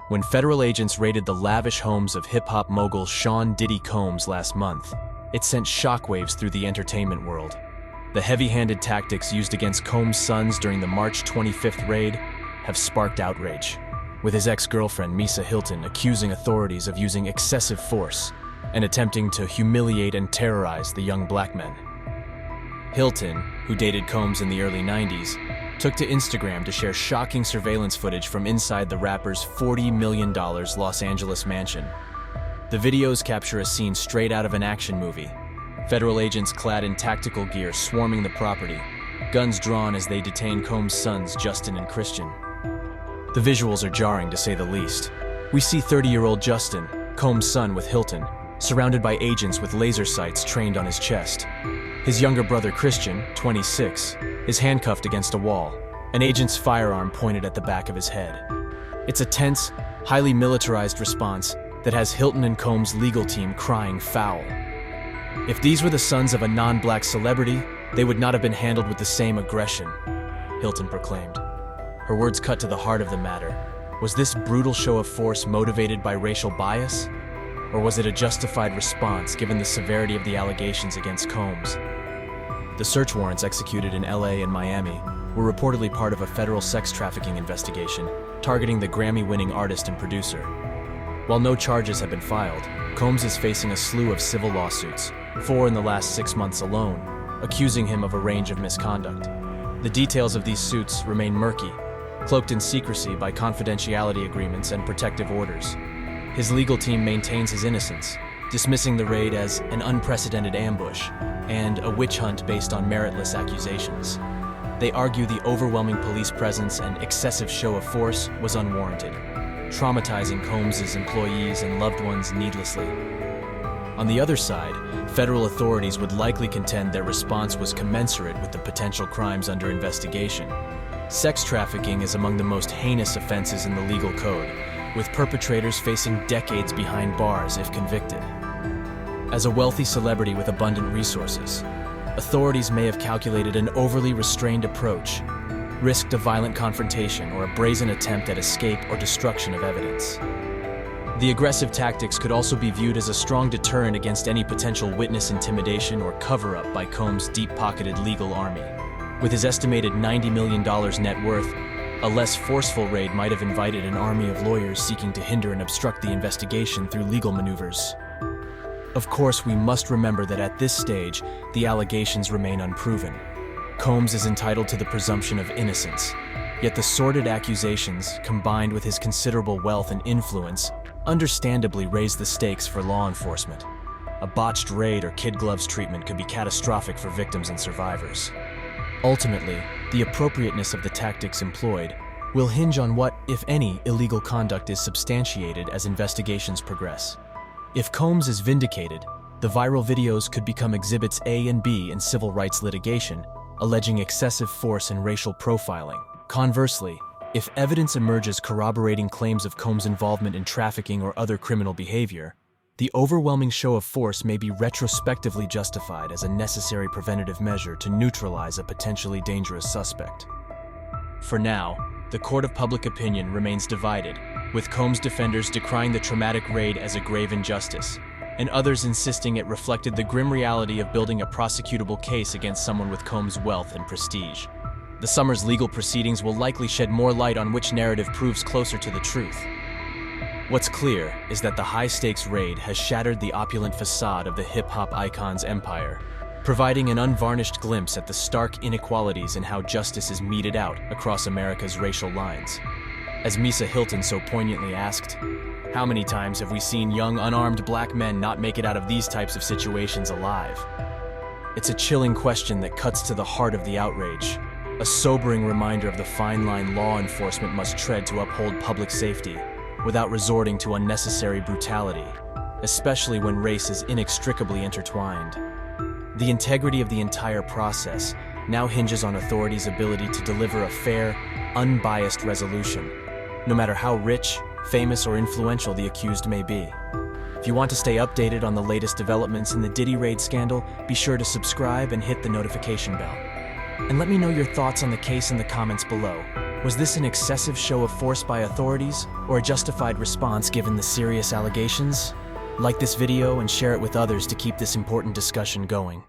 When federal agents raided the lavish homes of hip-hop mogul Sean "Diddy" Combs last month, it sent shockwaves through the entertainment world. The heavy-handed tactics used against Combs' sons during the March 25th raid have sparked outrage, with his ex-girlfriend Misa Hilton accusing authorities of using excessive force and attempting to humiliate and terrorize the young black men. Hilton, who dated Combs in the early 90s, took to Instagram to share shocking surveillance footage from inside the rapper's $40 million Los Angeles mansion. The videos capture a scene straight out of an action movie. Federal agents clad in tactical gear swarming the property, guns drawn as they detain Combs' sons Justin and Christian. The visuals are jarring, to say the least. We see 30-year-old Justin, Combs' son with Hilton, surrounded by agents with laser sights trained on his chest. His younger brother Christian, 26, is handcuffed against a wall, an agent's firearm pointed at the back of his head. It's a tense, highly militarized response that has Hilton and Combs' legal team crying foul. If these were the sons of a non-black celebrity, they would not have been handled with the same aggression, Hilton proclaimed. Her words cut to the heart of the matter. Was this brutal show of force motivated by racial bias? Or was it a justified response given the severity of the allegations against Combs? The search warrants executed in LA and Miami were reportedly part of a federal sex trafficking investigation targeting the Grammy-winning artist and producer. While no charges have been filed, Combs is facing a slew of civil lawsuits, 4 in the last 6 months alone, accusing him of a range of misconduct. The details of these suits remain murky, cloaked in secrecy by confidentiality agreements and protective orders. His legal team maintains his innocence, dismissing the raid as an unprecedented ambush and a witch hunt based on meritless accusations. They argue the overwhelming police presence and excessive show of force was unwarranted, traumatizing Combs' employees and loved ones needlessly. On the other side, federal authorities would likely contend their response was commensurate with the potential crimes under investigation. Sex trafficking is among the most heinous offenses in the legal code, with perpetrators facing decades behind bars if convicted. As a wealthy celebrity with abundant resources, authorities may have calculated an overly restrained approach, risked a violent confrontation or a brazen attempt at escape or destruction of evidence. The aggressive tactics could also be viewed as a strong deterrent against any potential witness intimidation or cover-up by Combs' deep-pocketed legal army. With his estimated $90 million net worth, a less forceful raid might have invited an army of lawyers seeking to hinder and obstruct the investigation through legal maneuvers. Of course, we must remember that at this stage, the allegations remain unproven. Combs is entitled to the presumption of innocence, yet the sordid accusations, combined with his considerable wealth and influence, understandably raise the stakes for law enforcement. A botched raid or kid gloves treatment could be catastrophic for victims and survivors. Ultimately, the appropriateness of the tactics employed will hinge on what, if any, illegal conduct is substantiated as investigations progress. If Combs is vindicated, the viral videos could become Exhibits A and B in civil rights litigation, alleging excessive force and racial profiling. Conversely, if evidence emerges corroborating claims of Combs' involvement in trafficking or other criminal behavior, the overwhelming show of force may be retrospectively justified as a necessary preventative measure to neutralize a potentially dangerous suspect. For now, the court of public opinion remains divided, with Combs' defenders decrying the traumatic raid as a grave injustice, and others insisting it reflected the grim reality of building a prosecutable case against someone with Combs' wealth and prestige. The summer's legal proceedings will likely shed more light on which narrative proves closer to the truth. What's clear is that the high-stakes raid has shattered the opulent facade of the hip-hop icon's empire, providing an unvarnished glimpse at the stark inequalities in how justice is meted out across America's racial lines. As Misa Hilton so poignantly asked, "How many times have we seen young, unarmed black men not make it out of these types of situations alive?" It's a chilling question that cuts to the heart of the outrage, a sobering reminder of the fine line law enforcement must tread to uphold public safety without resorting to unnecessary brutality, especially when race is inextricably intertwined. The integrity of the entire process now hinges on authorities' ability to deliver a fair, unbiased resolution, no matter how rich, famous, or influential the accused may be. If you want to stay updated on the latest developments in the Diddy raid scandal, be sure to subscribe and hit the notification bell. And let me know your thoughts on the case in the comments below. Was this an excessive show of force by authorities, or a justified response given the serious allegations? Like this video and share it with others to keep this important discussion going.